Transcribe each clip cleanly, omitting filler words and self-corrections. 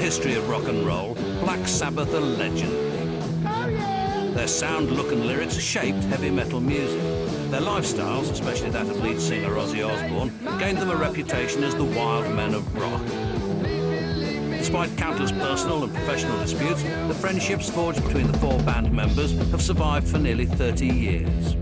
history of rock and roll, Black Sabbath are legend. Their sound, look and lyrics shaped heavy metal music. Their lifestyles, especially that of lead singer Ozzy Osbourne, gained them a reputation as the wild men of rock. Despite countless personal and professional disputes, the friendships forged between the four band members have survived for nearly 30 years.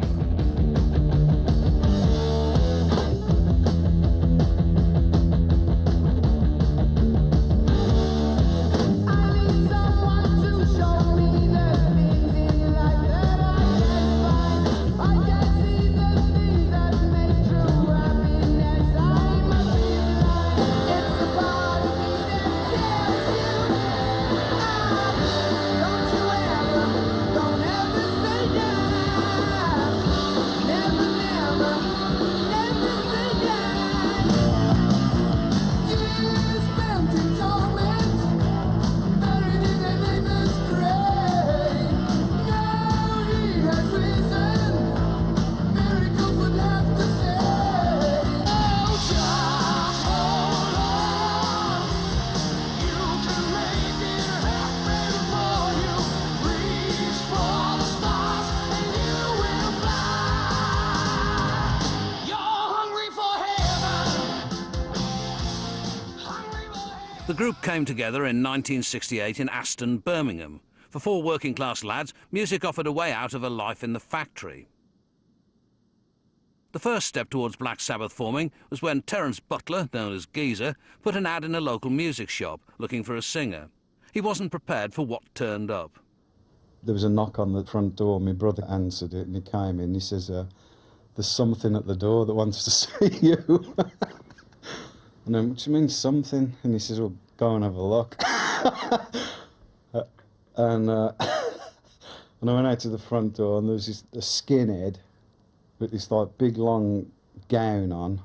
The group came together in 1968 in Aston, Birmingham. For four working-class lads, music offered a way out of a life in the factory. The first step towards Black Sabbath forming was when Terence Butler, known as Geezer, put an ad in a local music shop looking for a singer. He wasn't prepared for what turned up. There was a knock on the front door. My brother answered it and he came in. He says, there's something at the door that wants to see you. And then, what do you mean something? And he says, well, go and have a look. And I went out to the front door and there was a skinhead with this like big long gown on.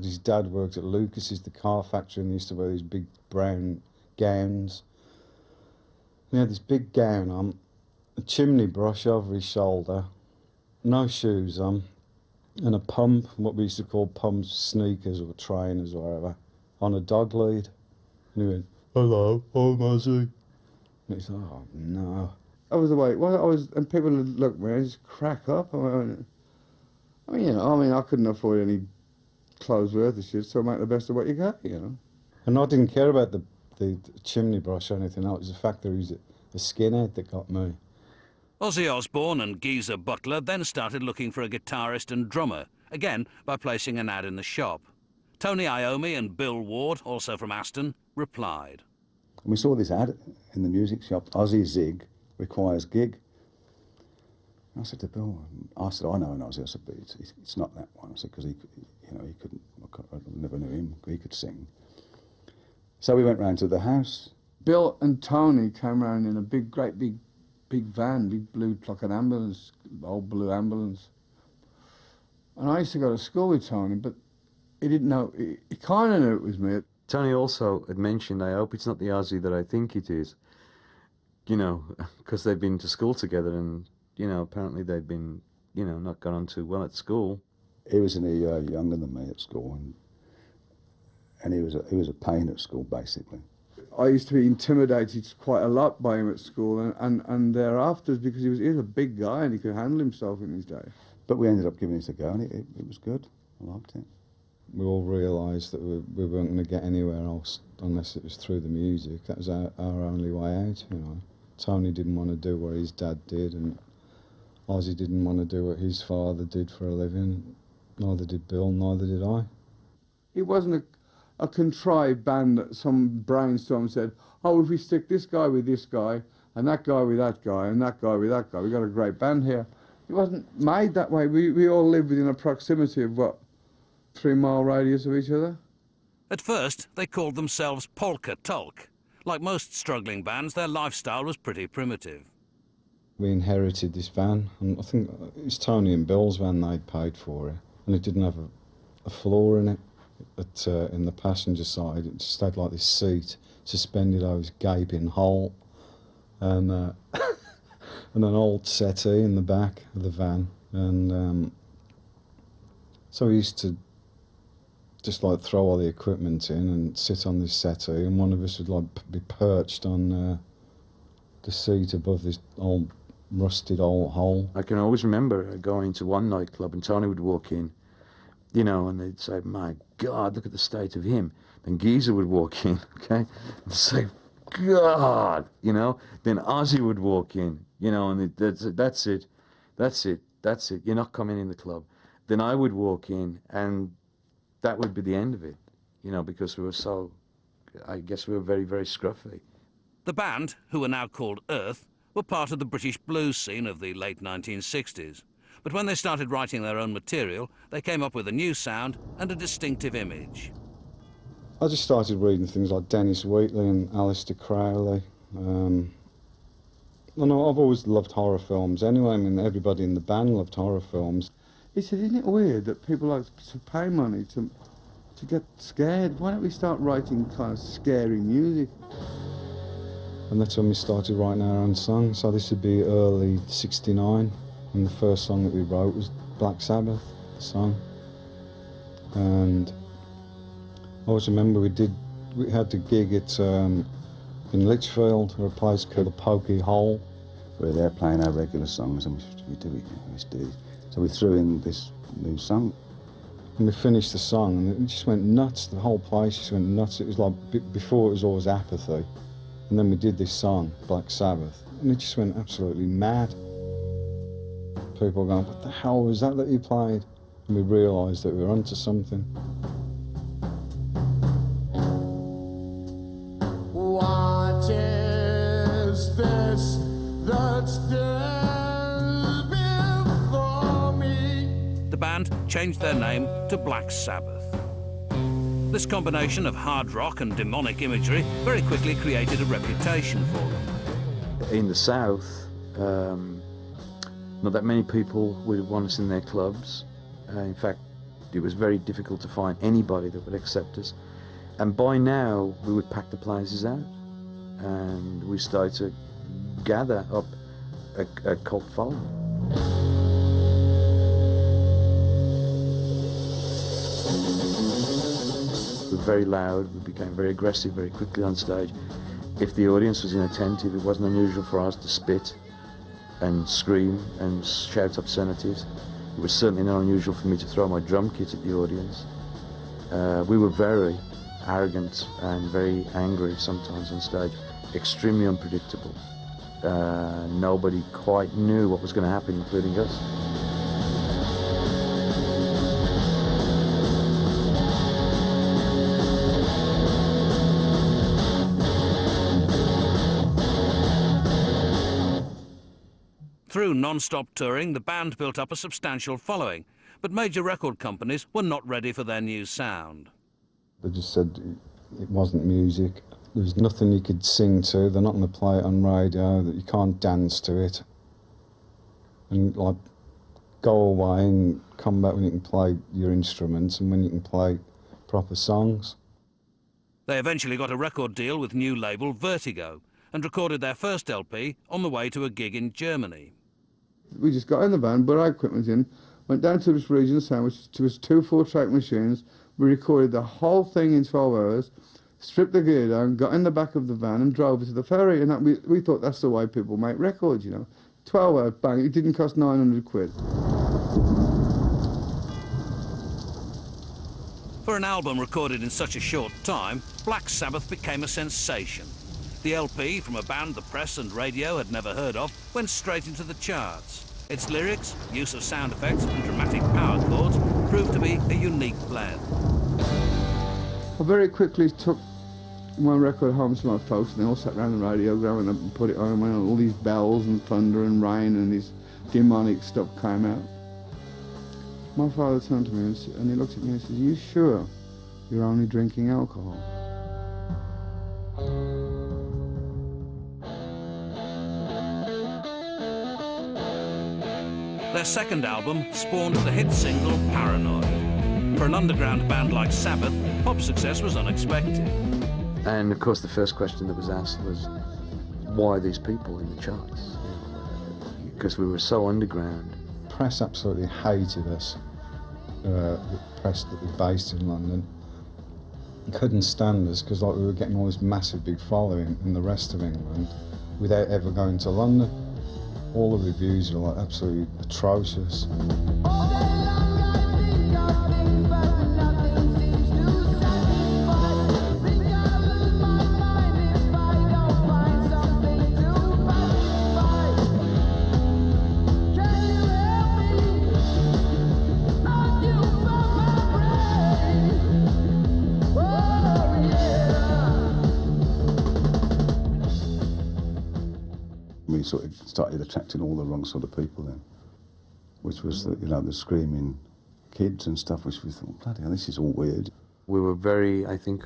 His dad worked at Lucas's, the car factory, and he used to wear these big brown gowns. He had this big gown on, a chimney brush over his shoulder, no shoes on, and a pump, what we used to call pump sneakers or trainers or whatever, on a dog lead. And he went, hello, I'm Ozzy. And he said, oh no. I was awake, and people would look at me, I just crack up. I couldn't afford any clothes worth of shit, so make the best of what you got, you know. And I didn't care about the chimney brush or anything else. It was the fact that he was a skinhead that got me. Ozzy Osbourne and Geezer Butler then started looking for a guitarist and drummer, again by placing an ad in the shop. Tony Iommi and Bill Ward, also from Aston, replied. And we saw this ad in the music shop, Ozzy Zig requires gig. And I said to Bill, I said, I know an Ozzy. I said, but it's not that one. I said, because he couldn't, I never knew him, he could sing. So we went round to the house. Bill and Tony came round in a great big van, big blue, like an ambulance, old blue ambulance. And I used to go to school with Tony, but he didn't know, he kind of knew it was me. Tony also had mentioned, I hope it's not the Ozzy that I think it is, you know, because they've been to school together and, you know, apparently they'd been, you know, not got on too well at school. He was a year younger than me at school, and he was a pain at school, basically. I used to be intimidated quite a lot by him at school and thereafter, because he was a big guy and he could handle himself in his day. But we ended up giving it a go, and it was good. I liked it. We all realised that we weren't going to get anywhere else unless it was through the music. That was our only way out, you know. Tony didn't want to do what his dad did, and Ozzy didn't want to do what his father did for a living. Neither did Bill, neither did I. It wasn't a contrived band that some brainstorm said, oh, if we stick this guy with this guy, and that guy with that guy, and that guy with that guy, we've got a great band here. It wasn't made that way. We all lived within a proximity of, 3-mile radius of each other. At first, they called themselves Polka Tulk. Like most struggling bands, their lifestyle was pretty primitive. We inherited this van, and I think it's Tony and Bill's van. They paid for it, and it didn't have a floor in it. In the passenger side, it just had like this seat suspended over this gaping hole, and and an old settee in the back of the van. And so we used to just like throw all the equipment in and sit on this settee, and one of us would like be perched on the seat above this old rusted old hole. I can always remember going to one nightclub and Tony would walk in, you know, and they'd say, "My God, look at the state of him." Then Geezer would walk in, okay, and say, "God," you know. Then Ozzy would walk in, you know, and that's it. You're not coming in the club. Then I would walk in, and that would be the end of it, you know, because we were so, I guess we were very, very scruffy. The band, who are now called Earth, were part of the British blues scene of the late 1960s. But when they started writing their own material, they came up with a new sound and a distinctive image. I just started reading things like Dennis Wheatley and Aleister Crowley. I've always loved horror films anyway. I mean, everybody in the band loved horror films. He said, "Isn't it weird that people like to pay money to get scared? Why don't we start writing kind of scary music?" And that's when we started writing our own songs. So this would be early '69, and the first song that we wrote was Black Sabbath, the song. And I always remember we had to gig at in Lichfield, at a place called the Pokey Hole. We're there playing our regular songs, and we do it. So we threw in this new song. And we finished the song, and it just went nuts. The whole place just went nuts. It was like, before it was always apathy. And then we did this song, Black Sabbath, and it just went absolutely mad. People were going, "What the hell was that you played?" And we realised that we were onto something. What is this that's there before me? The band changed their name to Black Sabbath. This combination of hard rock and demonic imagery very quickly created a reputation for them. In the South, not that many people would want us in their clubs. In fact, it was very difficult to find anybody that would accept us. And by now, we would pack the places out, and we started to gather up a cult following. We were very loud, we became very aggressive very quickly on stage. If the audience was inattentive, it wasn't unusual for us to spit and scream and shout obscenities. It was certainly not unusual for me to throw my drum kit at the audience. We were very arrogant and very angry sometimes on stage, extremely unpredictable. Nobody quite knew what was going to happen, including us. Through non-stop touring, the band built up a substantial following, but major record companies were not ready for their new sound. They just said it wasn't music. There was nothing you could sing to. They're not going to play it on radio, that you can't dance to it. And like, go away and come back when you can play your instruments and when you can play proper songs. They eventually got a record deal with new label Vertigo and recorded their first LP on the way to a gig in Germany. We just got in the van, put our equipment in, went down to this regional sound, which was 2 4-track machines. We recorded the whole thing in 12 hours, stripped the gear down, got in the back of the van and drove it to the ferry. And that, we thought that's the way people make records, you know. 12 hours, bang, it didn't cost 900 quid. For an album recorded in such a short time, Black Sabbath became a sensation. The LP, from a band the press and radio had never heard of, went straight into the charts. Its lyrics, use of sound effects and dramatic power chords proved to be a unique blend. I very quickly took my record home to my folks, and they all sat around the radio, grabbing it up and put it on, and all these bells and thunder and rain and this demonic stuff came out. My father turned to me and he looked at me and said, "Are you sure you're only drinking alcohol?" Their second album spawned the hit single Paranoid. For an underground band like Sabbath, pop success was unexpected. And of course the first question that was asked was, why these people in the charts? Because we were so underground. Press absolutely hated us, the press that was based in London. couldn't stand us because like we were getting all this massive big following in the rest of England without ever going to London. All the reviews were like absolutely atrocious. We sort of started attracting all the wrong sort of people then, which was the, you know, the screaming kids and stuff, which we thought, bloody hell, this is all weird. We were very, I think,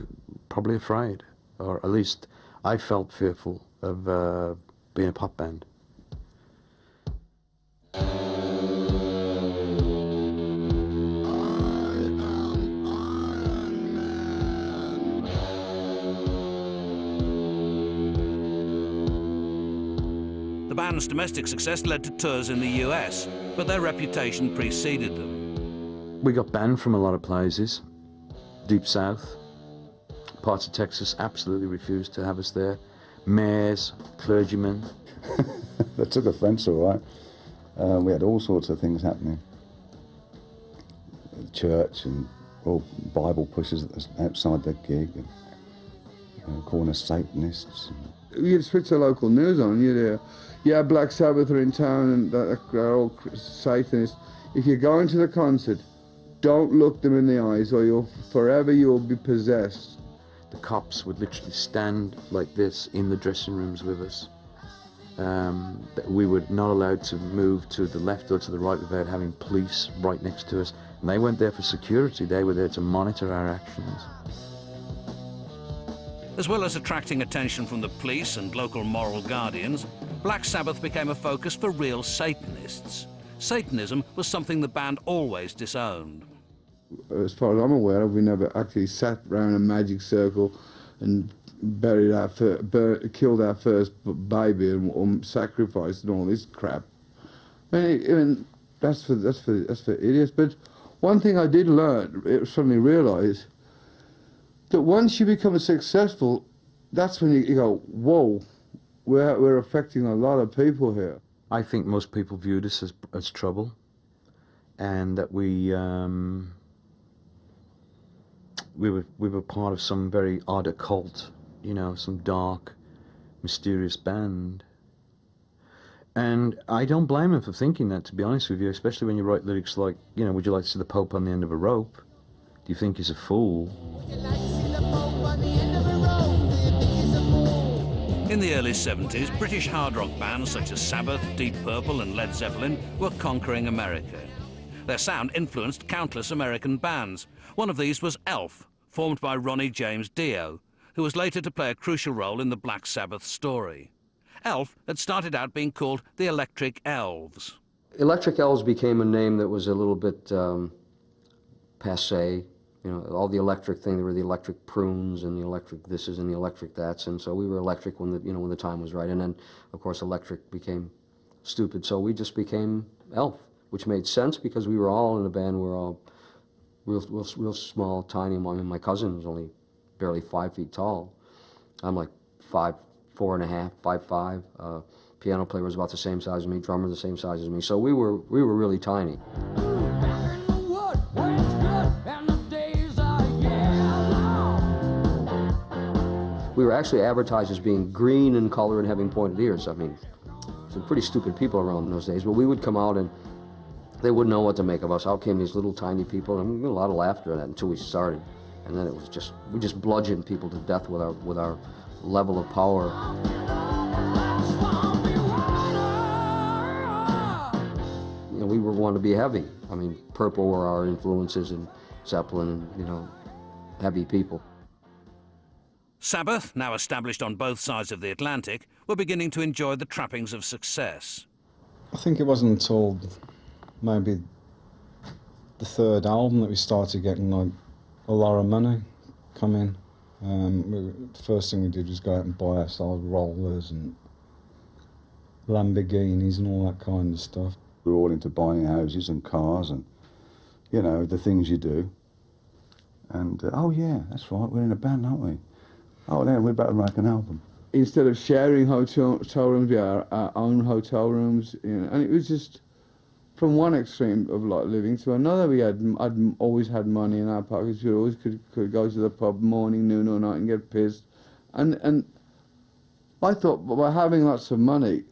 probably afraid, or at least I felt fearful of being a pop band. The band's domestic success led to tours in the US, but their reputation preceded them. We got banned from a lot of places. Deep South, parts of Texas absolutely refused to have us there. Mayors, clergymen. They took offence, all right. We had all sorts of things happening. The church and all Bible pushers outside their gig, and calling us Satanists. You'd switch the local news on, you'd hear, yeah, Black Sabbath are in town and they're all Satanists. If you go into the concert, don't look them in the eyes or you'll be possessed. The cops would literally stand like this in the dressing rooms with us. We were not allowed to move to the left or to the right without having police right next to us. And they weren't there for security, they were there to monitor our actions. As well as attracting attention from the police and local moral guardians, Black Sabbath became a focus for real Satanists. Satanism was something the band always disowned. As far as I'm aware of, we never actually sat around a magic circle and killed our first baby and sacrificed and all this crap. I mean, that's for idiots. But one thing I did learn, it suddenly realised, that once you become successful, that's when you go, whoa, we're affecting a lot of people here. I think most people viewed us as trouble, and that we were part of some very odd occult, you know, some dark, mysterious band. And I don't blame them for thinking that, to be honest with you, especially when you write lyrics like, you know, would you like to see the Pope on the end of a rope? Do you think he's a fool? In the early 70s, British hard rock bands such as Sabbath, Deep Purple and Led Zeppelin were conquering America. Their sound influenced countless American bands. One of these was Elf, formed by Ronnie James Dio, who was later to play a crucial role in the Black Sabbath story. Elf had started out being called the Electric Elves. Electric Elves became a name that was a little bit passé. You know, all the electric thing, there were the electric prunes and the electric thises and the electric that's, and so we were electric when the time was right. And then, of course, electric became stupid, so we just became Elf, which made sense because we were all in a band. We were all real small, tiny. I mean, my cousin was only barely 5 feet tall. I'm like 5'4 and a half, 5'5". Piano player was about the same size as me. Drummer the same size as me. So we were really tiny. We were actually advertised as being green in color and having pointed ears. I mean, some pretty stupid people around in those days, but we would come out and they wouldn't know what to make of us. Out came these little tiny people, and we had a lot of laughter at that until we started. And then it was just, we just bludgeoned people to death with our level of power. You know, we were wanting to be heavy. I mean, Purple were our influences, and Zeppelin, and, you know, heavy people. Sabbath, now established on both sides of the Atlantic, were beginning to enjoy the trappings of success. I think it wasn't until maybe the third album that we started getting like a lot of money come in. The first thing we did was go out and buy ourselves rollers and Lamborghinis and all that kind of stuff. We were all into buying houses and cars and, you know, the things you do. And, oh yeah, that's right, we're in a band, aren't we? Oh, yeah, we're about to make an album. Instead of sharing hotel rooms, we had our own hotel rooms, you know, and it was just from one extreme of like living to another. I'd always had money in our pockets. We always could go to the pub morning, noon or night and get pissed. And I thought by having lots of money,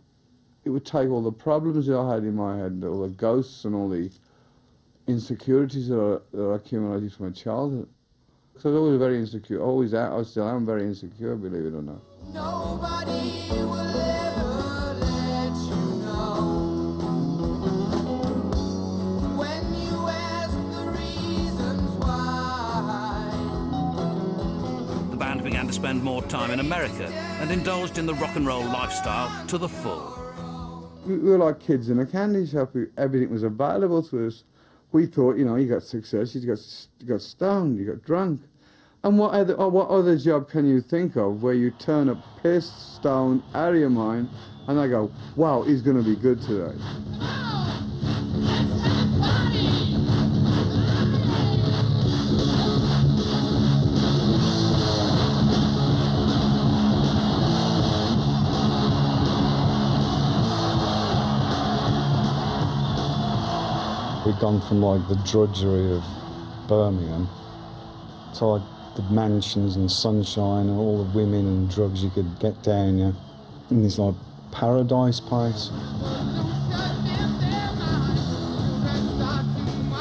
it would take all the problems that I had in my head, all the ghosts and all the insecurities that I accumulated from my childhood. So I was always very insecure, I still am very insecure, believe it or not. Nobody will ever let you know when you ask the reasons why. The band began to spend more time in America and indulged in the rock and roll lifestyle to the full. We were like kids in a candy shop. Everything was available to us. We thought, you know, you got success, you got stoned, you got drunk. And what other job can you think of where you turn up pissed, stoned, out of your mind, and I go, wow, he's going to be good today. We'd gone from like the drudgery of Birmingham to like the mansions and sunshine and all the women and drugs you could get down here in this like paradise place.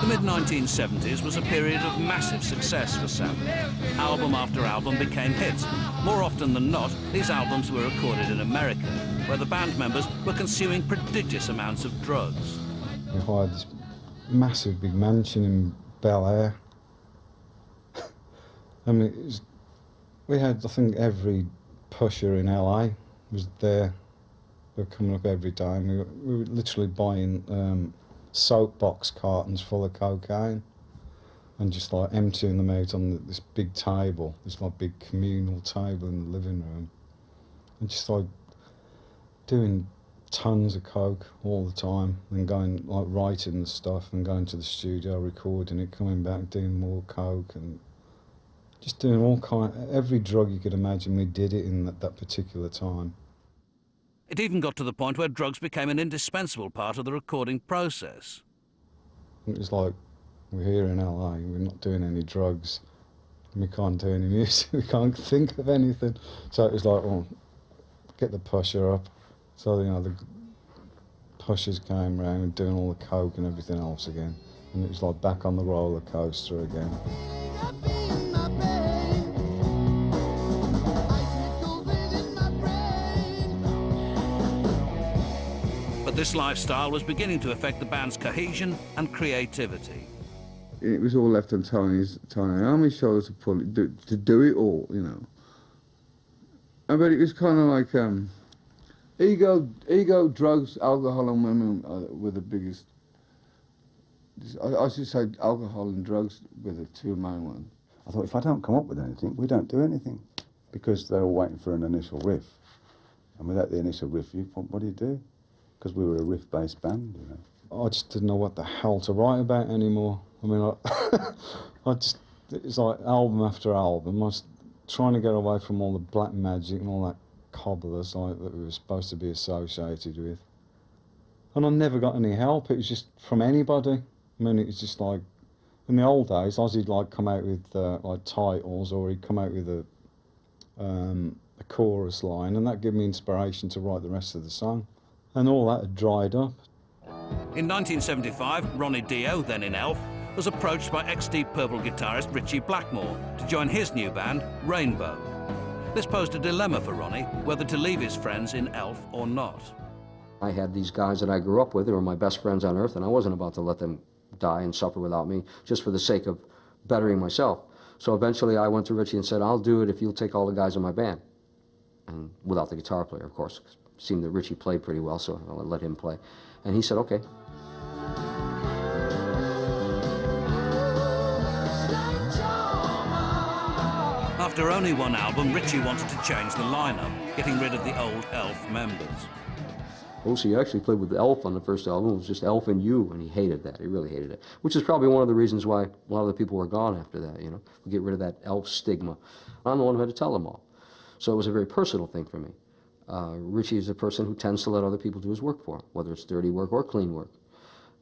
The mid-1970s was a period of massive success for Sabbath. Album after album became hits. More often than not, these albums were recorded in America, where the band members were consuming prodigious amounts of drugs. We hired this massive big mansion in Bel Air. I mean, we had, I think, every pusher in LA was there. They were coming up every time. We were literally buying soapbox cartons full of cocaine and just like emptying them out on this big table, this like big communal table in the living room, and just like doing tons of coke all the time and going like writing the stuff and going to the studio, recording it, coming back, doing more coke and just doing every drug you could imagine. We did it in that particular time. It even got to the point where drugs became an indispensable part of the recording process. It was like, we're here in LA, we're not doing any drugs, and we can't do any music, we can't think of anything. So it was like, oh, get the pusher up. So, you know, the pushers came around doing all the coke and everything else again. And it was like back on the roller coaster again. But this lifestyle was beginning to affect the band's cohesion and creativity. It was all left on Tony's army shoulders to pull it, to do it all, you know. But it was kind of like ego, drugs, alcohol, and women were the biggest. I should say alcohol and drugs were the two main ones. I thought, if I don't come up with anything, we don't do anything, because they're all waiting for an initial riff. And without the initial riff, what do? Because we were a riff-based band, you know. I just didn't know what the hell to write about anymore. I mean, it's like album after album. I was trying to get away from all the black magic and all that cobblers like that we were supposed to be associated with. And I never got any help. It was just from anybody. I mean, it was just like, in the old days, Ozzy'd like come out with like titles, or he'd come out with a chorus line, and that gave me inspiration to write the rest of the song. And all that had dried up. In 1975, Ronnie Dio, then in Elf, was approached by ex-Deep Purple guitarist Ritchie Blackmore to join his new band, Rainbow. This posed a dilemma for Ronnie, whether to leave his friends in Elf or not. I had these guys that I grew up with, who were my best friends on earth, and I wasn't about to let them die and suffer without me, just for the sake of bettering myself. So eventually I went to Ritchie and said, I'll do it if you'll take all the guys in my band. And without the guitar player, of course. It seemed that Ritchie played pretty well, so I let him play. And he said, okay. After only one album, Ritchie wanted to change the lineup, getting rid of the old Elf members. Ozzy actually played with Elf on the first album. It was just Elf and You, and he hated that. He really hated it, which is probably one of the reasons why a lot of the people were gone after that, you know. We get rid of that Elf stigma. I'm the one who had to tell them all. So it was a very personal thing for me. Richie is a person who tends to let other people do his work for him, whether it's dirty work or clean work.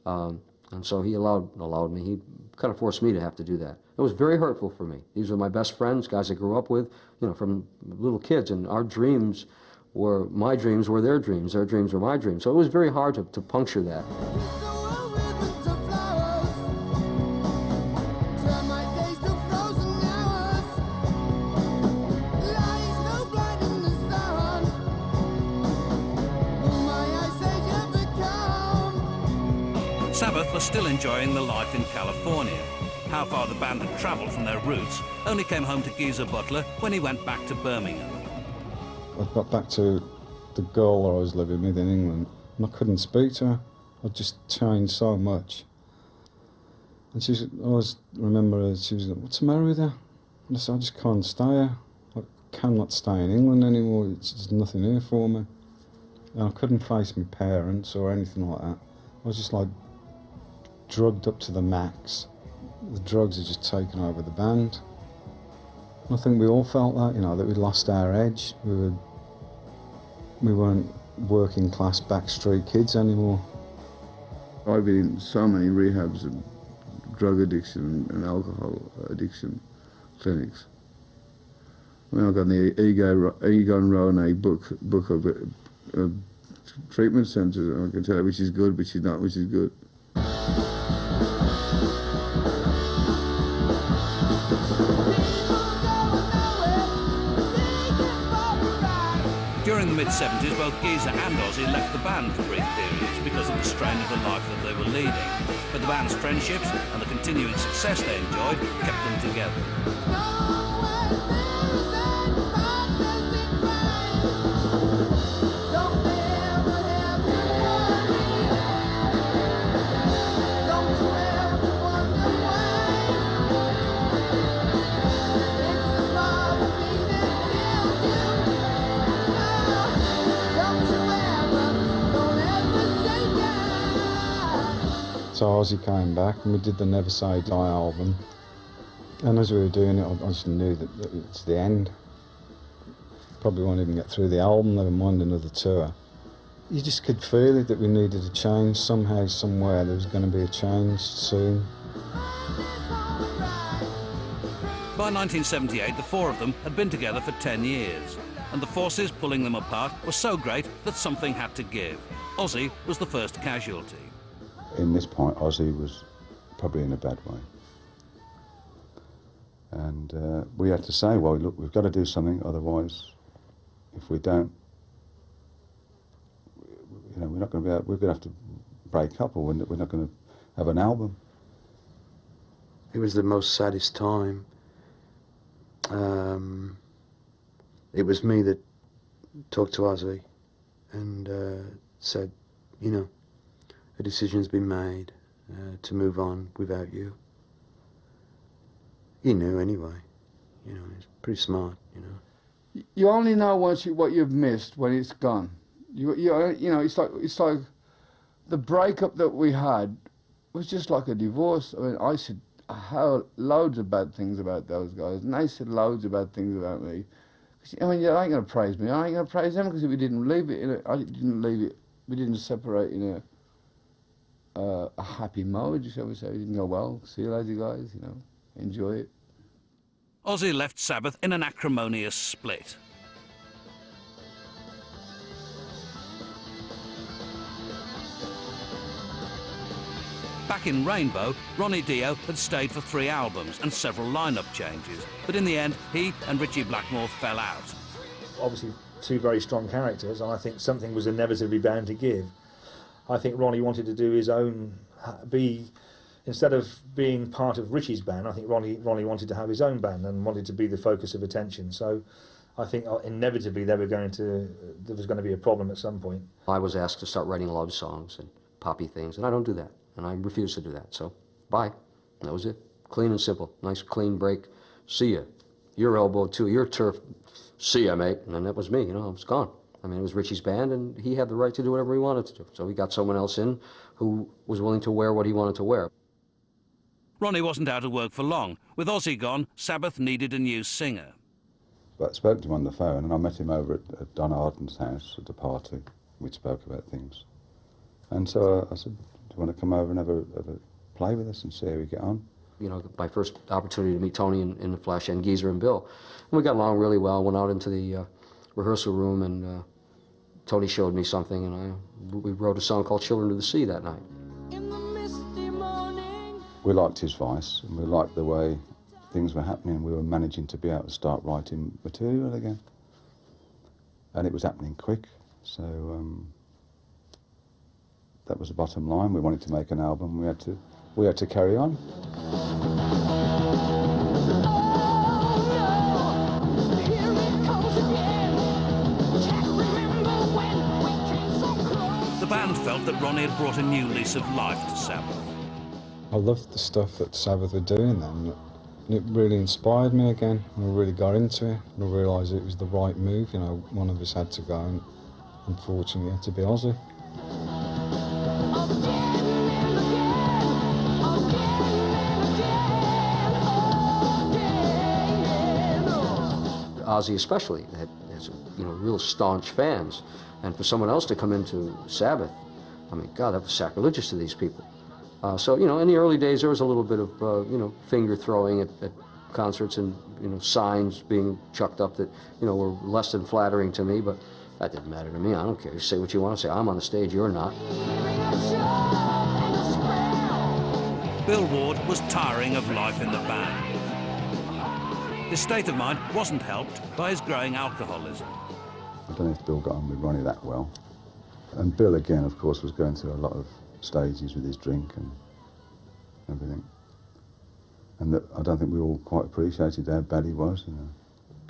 And so he allowed me, he kind of forced me to have to do that. It was very hurtful for me. These were my best friends, guys I grew up with, you know, from little kids, and our dreams were, my dreams were their dreams were my dreams. So it was very hard to puncture that. Sabbath were still enjoying the life in California. How far the band had travelled from their roots only came home to Geezer Butler when he went back to Birmingham. I got back to the girl that I was living with in England, and I couldn't speak to her. I just changed so much. And she was, I always remember her, she was like, "What's the matter with you?" And I said, "I just can't stay here. I cannot stay in England anymore. It's just nothing here for me." And I couldn't face my parents or anything like that. I was just like drugged up to the max. The drugs had just taken over the band. I think we all felt that, you know, that we'd lost our edge. We weren't working class backstreet kids anymore. I've been in so many rehabs of drug addiction and alcohol addiction clinics. I mean, I've got the Egon Ronay book of treatment centres, and I can tell you which is good, which is not, which is good. During the mid-70s, both Geezer and Ozzy left the band for brief periods because of the strain of the life that they were leading. But the band's friendships and the continuing success they enjoyed kept them together. So Ozzy came back and we did the Never Say Die album. And as we were doing it, I just knew that it's the end. Probably won't even get through the album, never mind another tour. You just could feel it, that we needed a change. Somehow, somewhere, there was going to be a change soon. By 1978, the four of them had been together for 10 years, and the forces pulling them apart were so great that something had to give. Ozzy was the first casualty. In this point, Ozzy was probably in a bad way. And we had to say, well, look, we've got to do something, otherwise, if we don't, you know, we're not going to be able, we're going to have to break up, or we're not going to have an album. It was the most saddest time. It was me that talked to Ozzy and said, you know, a decision's been made to move on without you. He knew anyway, you know, he's pretty smart, you know. You only know once what you've missed when it's gone. You know, it's like the breakup that we had was just like a divorce. I mean, I said loads of bad things about those guys, and they said loads of bad things about me. I mean, I ain't gonna praise me. I ain't gonna praise them because we didn't leave it. We didn't separate in a happy mode, shall we say. We didn't go, well, see you later, guys. You know, enjoy it. Ozzy left Sabbath in an acrimonious split. Back in Rainbow, Ronnie Dio had stayed for 3 albums and several lineup changes, but in the end, he and Richie Blackmore fell out. Obviously, 2 very strong characters, and I think something was inevitably bound to give. I think Ronnie wanted to do his own, instead of being part of Richie's band, I think Ronnie wanted to have his own band and wanted to be the focus of attention. So I think inevitably there was going to be a problem at some point. I was asked to start writing love songs and poppy things, and I don't do that, and I refuse to do that. So, bye. That was it. Clean and simple. Nice clean break. See ya. Your elbow too. Your turf. See ya, mate. And then that was me. You know, I was gone. I mean, it was Richie's band, and he had the right to do whatever he wanted to do. So he got someone else in who was willing to wear what he wanted to wear. Ronnie wasn't out of work for long. With Ozzy gone, Sabbath needed a new singer. But I spoke to him on the phone, and I met him over at Don Arden's house at the party. We spoke about things. And so I said, do you want to come over and have a play with us and see how we get on? You know, my first opportunity to meet Tony in the flesh, and Geezer and Bill. And we got along really well. Went out into the rehearsal room, and Tony showed me something, and we wrote a song called Children of the Sea that night. In the misty morning. We liked his voice, and we liked the way things were happening. We were managing to be able to start writing material again. And it was happening quick, so that was the bottom line. We wanted to make an album. We had to carry on. The band felt that Ronnie had brought a new lease of life to Sabbath. I loved the stuff that Sabbath were doing then. And it really inspired me again. I really got into it. And I realised it was the right move. You know, one of us had to go, and unfortunately it had to be Ozzy. Ozzy especially has real staunch fans, and for someone else to come into Sabbath, I mean, God, that was sacrilegious to these people. So in the early days there was a little bit of finger throwing at concerts, and signs being chucked up that were less than flattering to me, but that didn't matter to me. I don't care. You say what you want to say. I'm on the stage. You're not. Bill Ward was tiring of life in the band. His state of mind wasn't helped by his growing alcoholism. I don't know if Bill got on with Ronnie that well. And Bill, again, of course, was going through a lot of stages with his drink and everything. And that I don't think we all quite appreciated how bad he was.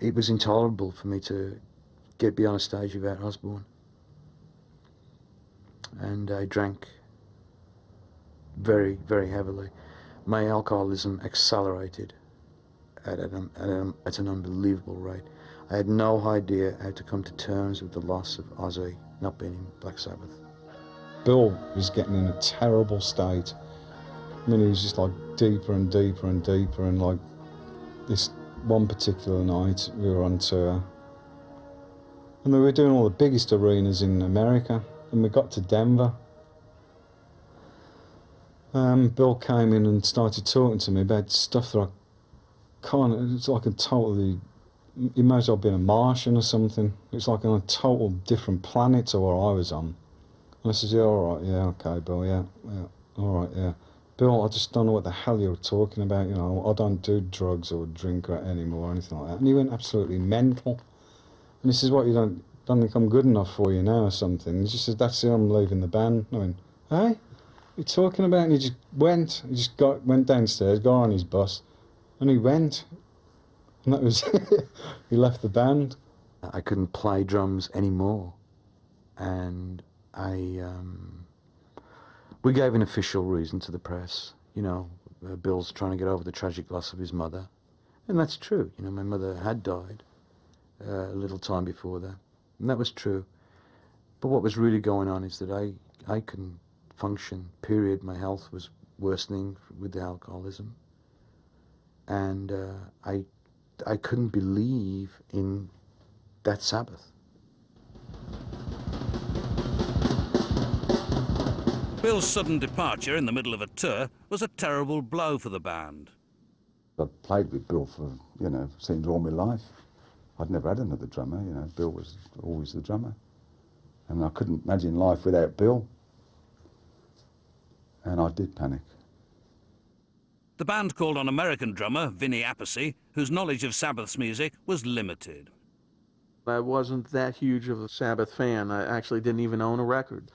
It was intolerable for me to get beyond a stage without Osborne. And I drank very, very heavily. My alcoholism accelerated at an unbelievable rate. I had no idea how to come to terms with the loss of Ozzy not being in Black Sabbath. Bill was getting in a terrible state. I mean, he was just like deeper and deeper and deeper, and like this one particular night we were on tour, and we were doing all the biggest arenas in America, and we got to Denver. Bill came in and started talking to me about stuff that it's like he might as well have been a Martian or something. It's like on a total different planet to where I was on. And I said, yeah, all right, yeah, okay, Bill, yeah, all right, yeah. Bill, I just don't know what the hell you're talking about, I don't do drugs or drink anymore or anything like that. And he went absolutely mental. And he says, what, you don't think I'm good enough for you now or something? And he just said, that's it, I'm leaving the band. I went, hey, what are you talking about? And he just went downstairs, got on his bus, and he went. And that was he left the band. I couldn't play drums anymore, and we gave an official reason to the press. Bill's trying to get over the tragic loss of his mother, and that's true. My mother had died a little time before that, and that was true. But what was really going on is that I couldn't function. Period. My health was worsening with the alcoholism, and I couldn't believe in that Sabbath. Bill's sudden departure in the middle of a tour was a terrible blow for the band. I'd played with Bill for, seemed all my life. I'd never had another drummer, Bill was always the drummer. And I couldn't imagine life without Bill. And I did panic. The band called on American drummer Vinny Appice, whose knowledge of Sabbath's music was limited. I wasn't that huge of a Sabbath fan. I actually didn't even own a record.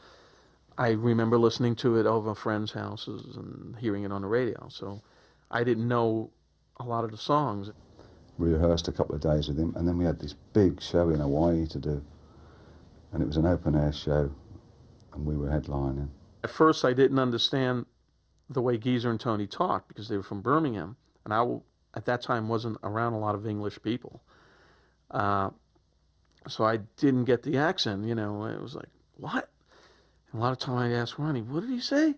I remember listening to it over friends' houses and hearing it on the radio, so I didn't know a lot of the songs. We rehearsed a couple of days with him, and then we had this big show in Hawaii to do. And it was an open-air show, and we were headlining. At first, I didn't understand the way Geezer and Tony talked because they were from Birmingham, and I, at that time, wasn't around a lot of English people. So I didn't get the accent, you know. It was like, what? And a lot of time I'd ask Ronnie, what did he say?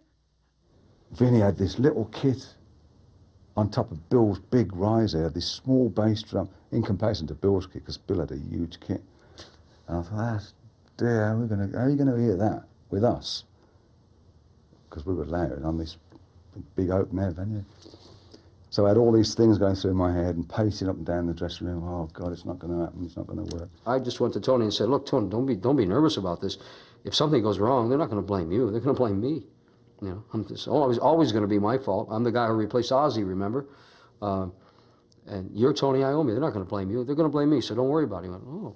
Vinny had this little kit on top of Bill's big riser, had this small bass drum in comparison to Bill's kit, because Bill had a huge kit. And I thought, that's dear, how are you going to hear that with us? Because we were loud on this big open air venue. So I had all these things going through my head and pacing up and down the dressing room. Oh God, it's not going to happen. It's not going to work. I just went to Tony and said, look, Tony, don't be nervous about this. If something goes wrong, they're not going to blame you. They're going to blame me. You know, it's always going to be my fault. I'm the guy who replaced Ozzy, remember? And you're Tony Iommi. They're not going to blame you. They're going to blame me, so don't worry about it. He went, oh,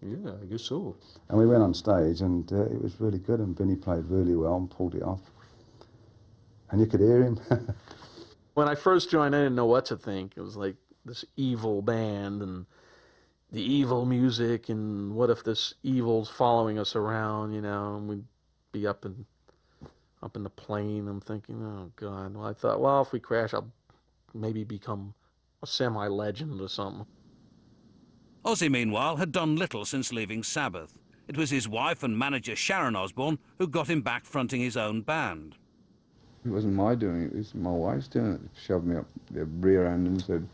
yeah, I guess so. And we went on stage, and it was really good, and Vinny played really well and pulled it off. And you could hear him. When I first joined, I didn't know what to think. It was like this evil band and the evil music, and what if this evil's following us around, you know, and we'd be up in the plane. I'm thinking, oh God. Well, I thought, well, if we crash, I'll maybe become a semi-legend or something. Ozzy, meanwhile, had done little since leaving Sabbath. It was his wife and manager Sharon Osbourne who got him back fronting his own band. It wasn't my doing it, it was my wife's doing it. She shoved me up the rear end and said,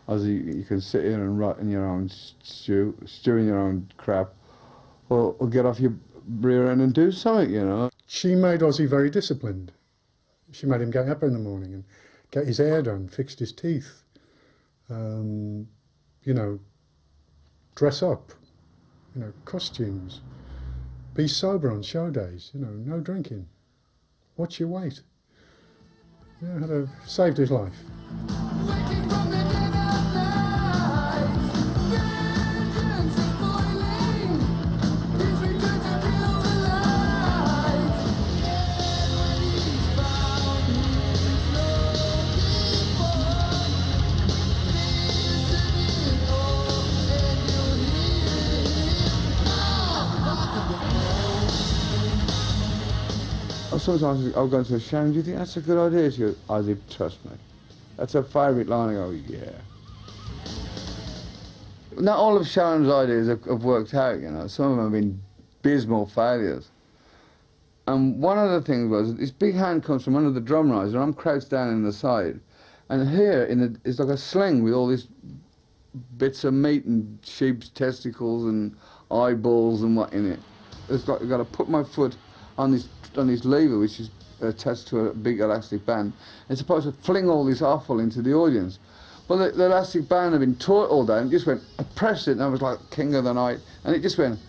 Ozzy, you can sit here and rot in your own stew in your own crap, or get off your rear end and do something, you know. She made Ozzy very disciplined. She made him get up in the morning and get his hair done, fixed his teeth, you know, dress up, you know, costumes, be sober on show days, you know, no drinking, watch your weight. Yeah, saved his life. Sometimes I'll go into a Sharon, do you think that's a good idea? She goes, Ozzy, trust me. That's her favourite line. I go, yeah. Not all of Sharon's ideas have worked out, you know. Some of them have been abysmal failures. And one of the things was, this big hand comes from under the drum riser, and I'm crouched down in the side. And here, it's like a sling with all these bits of meat and sheep's testicles and eyeballs and what in it. It's like I've got to put my foot on this lever, which is attached to a big elastic band. It's supposed to fling all this offal into the audience. Well, the elastic band had been taut all day, and just went, I pressed it, and I was like king of the night, and it just went,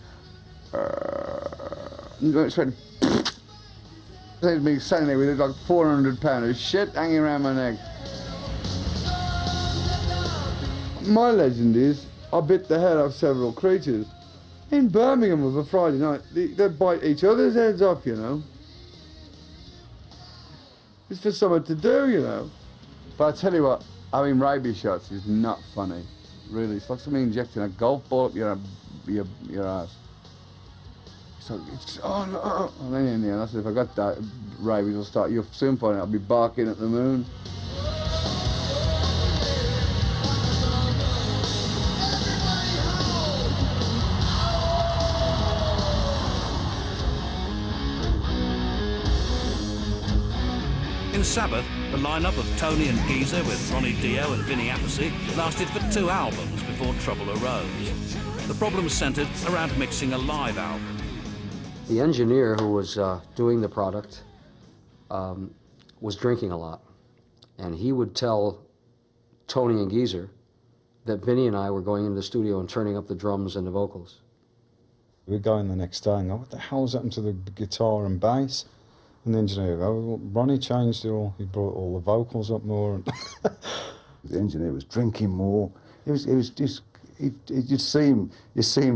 and it just went, there's me standing there with like 400 pounds of shit hanging around my neck. My legend is, I bit the head off several creatures. In Birmingham of a Friday night, they bite each other's heads off, you know. It's for someone to do, you know. But I tell you what, having rabies shots is not funny. Really, it's like somebody injecting a golf ball up your ass. So it's, oh no. And then in the end, I said, if I got that rabies, you'll soon find out I'll be barking at the moon. In Sabbath, the lineup of Tony and Geezer with Ronnie Dio and Vinny Appice lasted for 2 albums before trouble arose. The problems centred around mixing a live album. The engineer who was doing the product was drinking a lot, and he would tell Tony and Geezer that Vinny and I were going into the studio and turning up the drums and the vocals. We'd go in the next day and go, what the hell's happened to the guitar and bass? And the engineer would go, well, Ronnie changed it all. He brought all the vocals up more. And the engineer was drinking more. It was just, you see him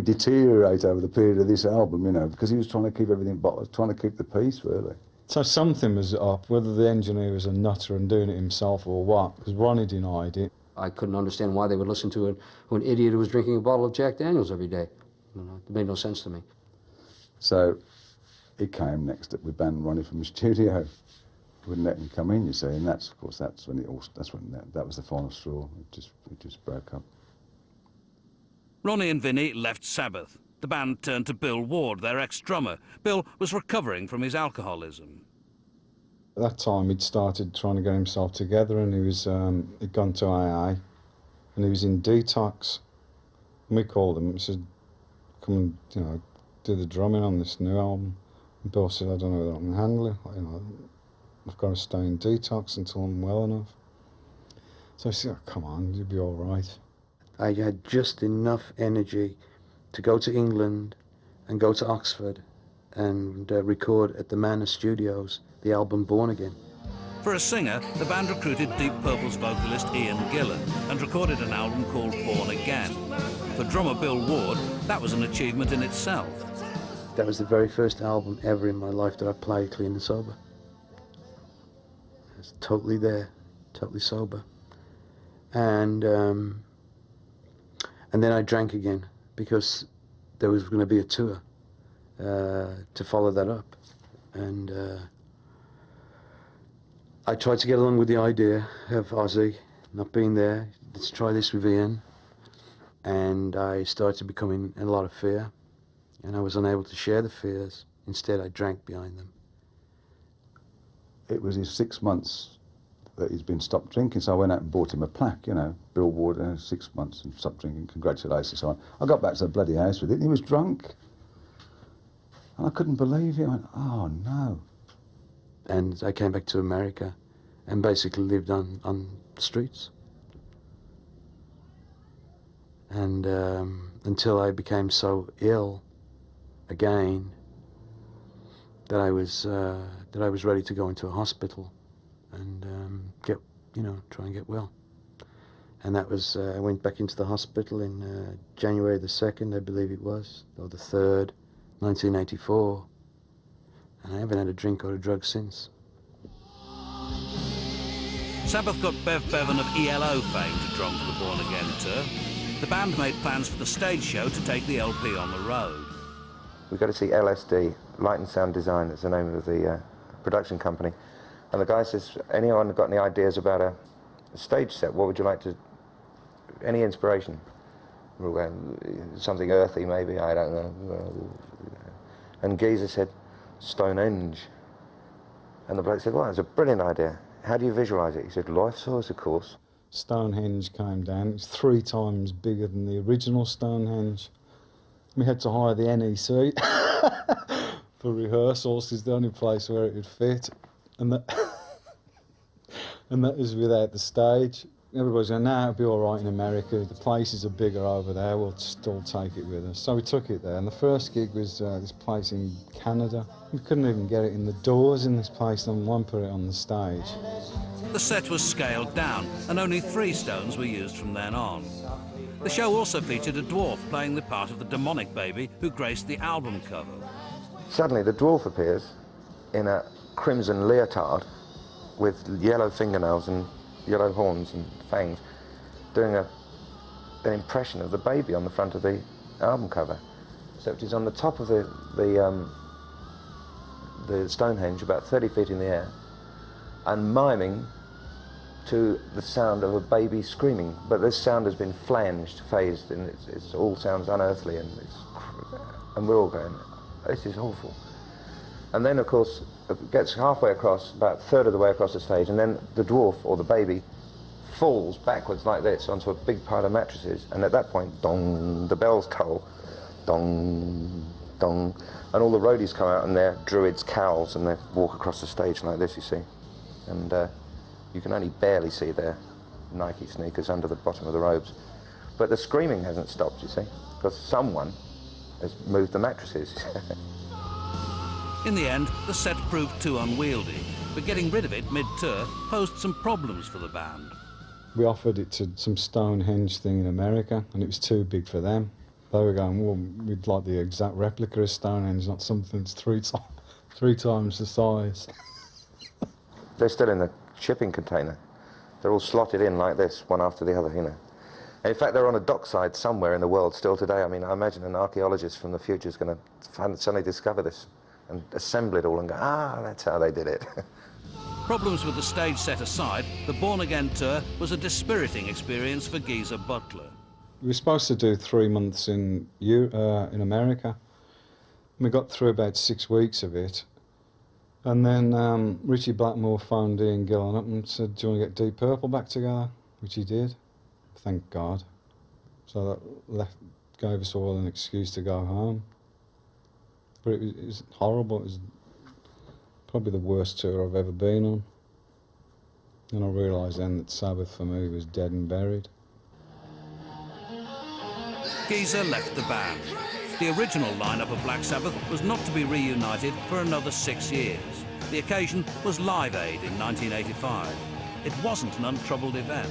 deteriorate over the period of this album, you know, because he was trying to keep everything, trying to keep the peace, really. so something was up, whether the engineer was a nutter and doing it himself or what, because Ronnie denied it. I couldn't understand why they would listen to an idiot who was drinking a bottle of Jack Daniels every day. You know, it made no sense to me. So he came next up. We banned Ronnie from the studio. Wouldn't let him come in, you see, and that's when that was the final straw. It just broke up. Ronnie and Vinnie left Sabbath. The band turned to Bill Ward, their ex-drummer. Bill was recovering from his alcoholism. At that time, he'd started trying to get himself together, and he'd gone to AA, and he was in detox. And we called him and said, come and, do the drumming on this new album. And Bill said, I don't know whether I can handle it. I've got to stay in detox until I'm well enough. So I said, oh, come on, you'll be all right. I had just enough energy to go to England and go to Oxford and record at the Manor Studios the album Born Again. For a singer, the band recruited Deep Purple's vocalist Ian Gillan and recorded an album called Born Again. For drummer Bill Ward, that was an achievement in itself. That was the very first album ever in my life that I played clean and sober. I was totally there, totally sober. And then I drank again because there was going to be a tour to follow that up. And I tried to get along with the idea of Ozzy not being there. Let's try this with Ian. And I started becoming in a lot of fear. And I was unable to share the fears. Instead, I drank behind them. It was his 6 months that he's been stopped drinking, so I went out and bought him a plaque, Bill Ward, 6 months and stopped drinking, congratulations. So I got back to the bloody house with it, and he was drunk. And I couldn't believe it. I went, oh no. And I came back to America and basically lived on the streets. And until I became so ill again that I was ready to go into a hospital and try and get well. And that was, I went back into the hospital in January the 2nd, I believe it was, or the 3rd, 1984. And I haven't had a drink or a drug since. Sabbath got Bev Bevan of ELO fame to drum for the Born Again tour. The band made plans for the stage show to take the LP on the road. We got to see LSD, Light and Sound Design, is the name of the production company. And the guy says, anyone got any ideas about a stage set? What would you like to, any inspiration? We're going, something earthy maybe, I don't know. And Geezer said, Stonehenge. And the bloke said, well, that's a brilliant idea. How do you visualise it? He said, life size, of course. Stonehenge came down. It's 3 times bigger than the original Stonehenge. We had to hire the NEC for rehearsals. It's the only place where it would fit. And that was without the stage. Everybody's going, nah, it'll be all right in America. The places are bigger over there. We'll still take it with us. So we took it there. And the first gig was this place in Canada. We couldn't even get it in the doors in this place, and one put it on the stage. The set was scaled down, and only 3 stones were used from then on. The show also featured a dwarf playing the part of the demonic baby who graced the album cover. Suddenly the dwarf appears in a crimson leotard with yellow fingernails and yellow horns and fangs, doing an impression of the baby on the front of the album cover. So it is on the top of the Stonehenge, about 30 feet in the air, and miming to the sound of a baby screaming. But this sound has been flanged, phased, and it all sounds unearthly, and we're all going, this is awful. And then, of course, it gets halfway across, about a third of the way across the stage, and then the dwarf, or the baby, falls backwards like this onto a big pile of mattresses, and at that point, dong, the bells toll, dong, dong, and all the roadies come out in their druids' cowls, and they walk across the stage like this, you see. And you can only barely see their Nike sneakers under the bottom of the robes. But the screaming hasn't stopped, you see, because someone has moved the mattresses. In the end, the set proved too unwieldy, but getting rid of it mid-tour posed some problems for the band. We offered it to some Stonehenge thing in America, and it was too big for them. They were going, well, we'd like the exact replica of Stonehenge, not something that's three times the size. They're still in the shipping container. They're all slotted in like this, one after the other, you know. And in fact, they're on a dockside somewhere in the world still today. I mean, I imagine an archaeologist from the future is going to suddenly discover this and assemble it all and go, ah, that's how they did it. Problems with the stage set aside, the Born Again tour was a dispiriting experience for Geezer Butler. We were supposed to do 3 months in America. We got through about 6 weeks of it. And then Richie Blackmore phoned Ian Gillan up and said, do you want to get Deep Purple back together? Which he did, thank God. So that gave us all an excuse to go home. But it was horrible. It was probably the worst tour I've ever been on. And I realised then that Sabbath for me was dead and buried. Geezer left the band. The original lineup of Black Sabbath was not to be reunited for another 6 years. The occasion was Live Aid in 1985. It wasn't an untroubled event.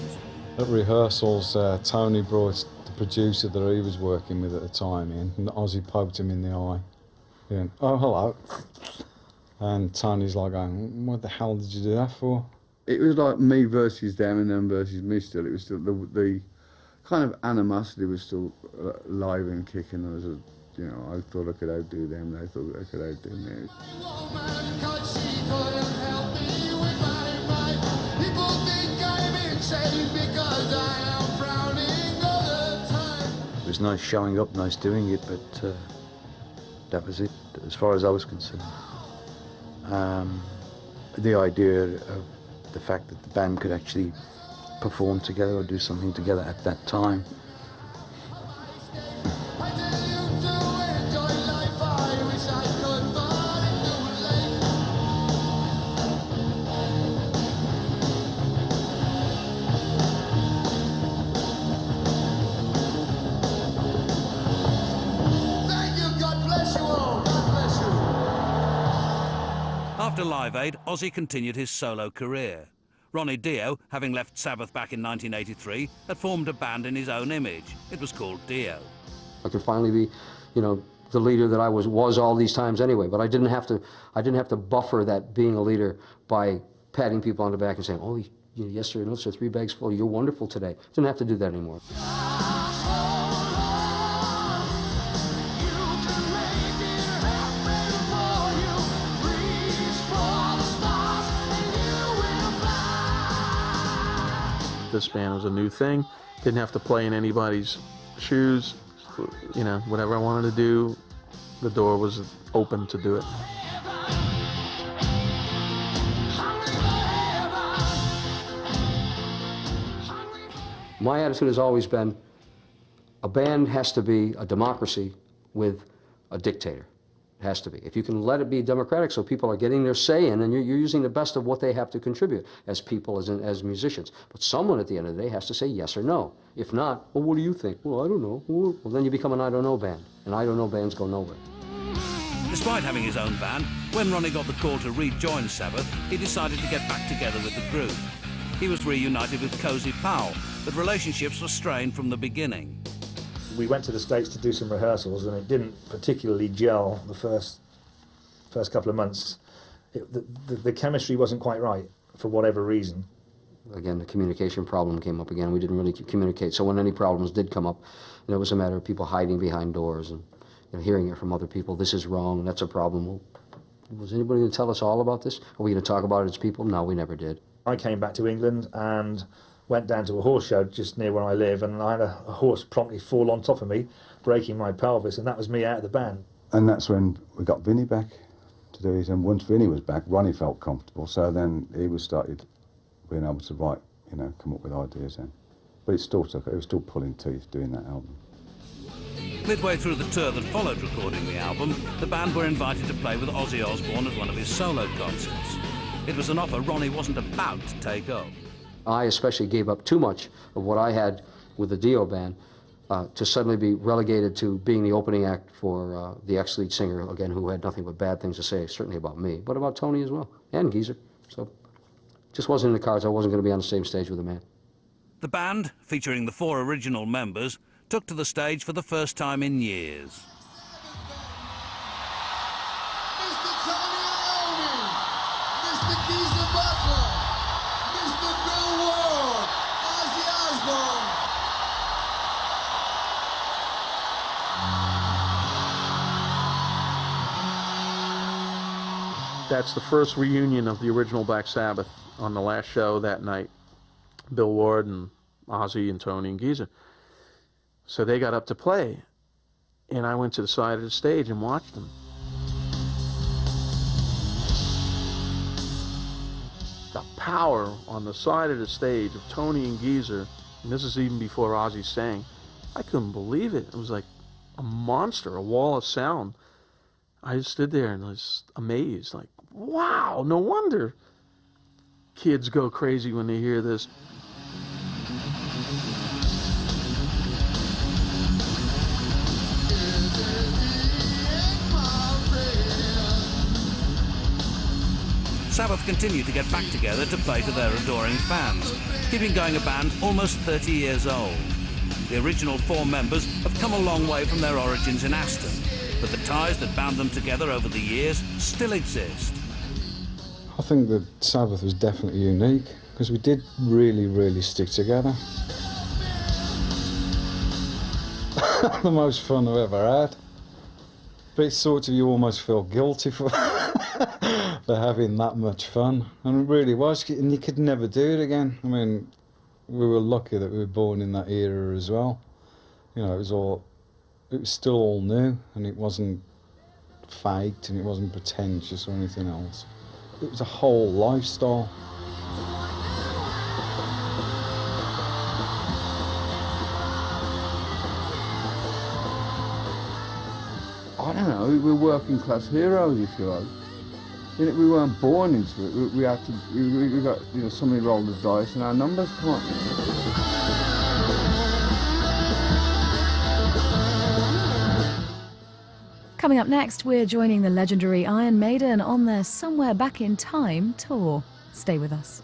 At rehearsals, Tony brought the producer that he was working with at the time in, and Ozzy poked him in the eye. He went, oh, hello. And Tony's like going, what the hell did you do that for? It was like me versus them and them versus me still. It was still the kind of animosity was still live and kicking. I was, you know, I thought I could outdo them. They thought I could outdo me. It was nice showing up, nice doing it, but that was it as far as I was concerned. The idea of the fact that the band could actually perform together or do something together at that time. After Live Aid, Ozzy continued his solo career. Ronnie Dio, having left Sabbath back in 1983, had formed a band in his own image. It was called Dio. I could finally be, you know, the leader that I was all these times anyway. But I didn't have to buffer that being a leader by patting people on the back and saying, oh, yesterday notes are 3 bags full. You're wonderful today. Didn't have to do that anymore. This band was a new thing. Didn't have to play in anybody's shoes. You know, whatever I wanted to do, the door was open to do it. My attitude has always been, a band has to be a democracy with a dictator. It has to be. If you can let it be democratic so people are getting their say in, and you're using the best of what they have to contribute as people, as musicians. But someone at the end of the day has to say yes or no. If not, well, what do you think? Well, I don't know. Well, then you become an I don't know band. And I don't know bands go nowhere. Despite having his own band, when Ronnie got the call to rejoin Sabbath, he decided to get back together with the group. He was reunited with Cozy Powell, but relationships were strained from the beginning. We went to the States to do some rehearsals, and it didn't particularly gel the first couple of months. The chemistry wasn't quite right, for whatever reason. Again, the communication problem came up again. We didn't really communicate. So when any problems did come up, it was a matter of people hiding behind doors and hearing it from other people. This is wrong. That's a problem. Well, was anybody going to tell us all about this? Are we going to talk about it as people? No, we never did. I came back to England and went down to a horse show just near where I live, and I had a horse promptly fall on top of me, breaking my pelvis, and that was me out of the band. And that's when we got Vinnie back to do it. And once Vinnie was back, Ronnie felt comfortable, so then he started being able to write, come up with ideas then. But it was still pulling teeth doing that album. Midway through the tour that followed recording the album, the band were invited to play with Ozzy Osbourne at one of his solo concerts. It was an offer Ronnie wasn't about to take up. I especially gave up too much of what I had with the Dio band to suddenly be relegated to being the opening act for the ex-lead singer, again, who had nothing but bad things to say, certainly about me, but about Tony as well, and Geezer. So just wasn't in the cards. I wasn't going to be on the same stage with the man. The band, featuring the 4 original members, took to the stage for the first time in years. Mr. Tony Iommi, Mr. Geezer Butler, Mr. Bill Ward, Ozzy Osbourne. That's the first reunion of the original Black Sabbath on the last show that night. Bill Ward and Ozzy and Tony and Geezer. So they got up to play, and I went to the side of the stage and watched them. The power on the side of the stage of Tony and Geezer, and this is even before Ozzy sang, I couldn't believe it. It was like a monster, a wall of sound. I just stood there and was amazed, like, wow, no wonder kids go crazy when they hear this. Sabbath continued to get back together to play to their adoring fans, keeping going a band almost 30 years old. The original 4 members have come a long way from their origins in Aston, but the ties that bound them together over the years still exist. I think that Sabbath was definitely unique, because we did really, really stick together. The most fun I've ever had. But it's sort of, you almost feel guilty for for having that much fun. And it really was, and you could never do it again. I mean, we were lucky that we were born in that era as well. You know, it was still all new, and it wasn't faked, and it wasn't pretentious or anything else. It was a whole lifestyle. I don't know, we were working class heroes, if you like. You know, we weren't born into it. We had to, we got, you know, somebody rolled the dice and our numbers come on. Coming up next, we're joining the legendary Iron Maiden on their Somewhere Back in Time tour. Stay with us.